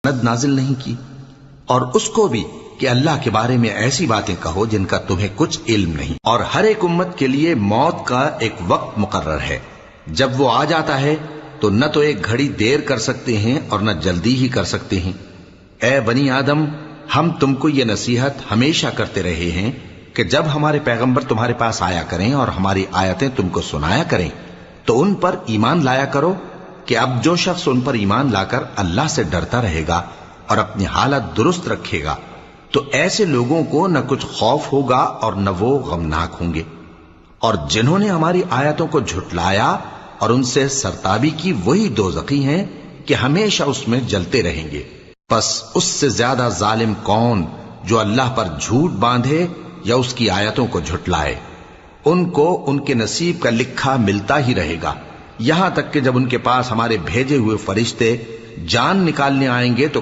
سند نازل نہیں کی، اور اس کو بھی کہ اللہ کے بارے میں ایسی باتیں کہو جن کا تمہیں کچھ علم نہیں، اور ہر ایک امت کے لیے موت کا ایک وقت مقرر ہے، جب وہ آ جاتا ہے تو نہ تو ایک گھڑی دیر کر سکتے ہیں اور نہ جلدی ہی کر سکتے ہیں۔ اے بنی آدم، ہم تم کو یہ نصیحت ہمیشہ کرتے رہے ہیں کہ جب ہمارے پیغمبر تمہارے پاس آیا کریں اور ہماری آیتیں تم کو سنایا کریں تو ان پر ایمان لایا کرو، کہ اب جو شخص ان پر ایمان لا کر اللہ سے ڈرتا رہے گا اور اپنی حالت درست رکھے گا تو ایسے لوگوں کو نہ کچھ خوف ہوگا اور نہ وہ غمناک ہوں گے، اور جنہوں نے ہماری آیتوں کو جھٹلایا اور ان سے سرتابی کی وہی دوزخی ہیں کہ ہمیشہ اس میں جلتے رہیں گے۔ پس اس سے زیادہ ظالم کون جو اللہ پر جھوٹ باندھے یا اس کی آیتوں کو جھٹلائے؟ ان کو ان کے نصیب کا لکھا ملتا ہی رہے گا، یہاں تک کہ جب ان کے پاس ہمارے بھیجے ہوئے فرشتے جان نکالنے آئیں گے تو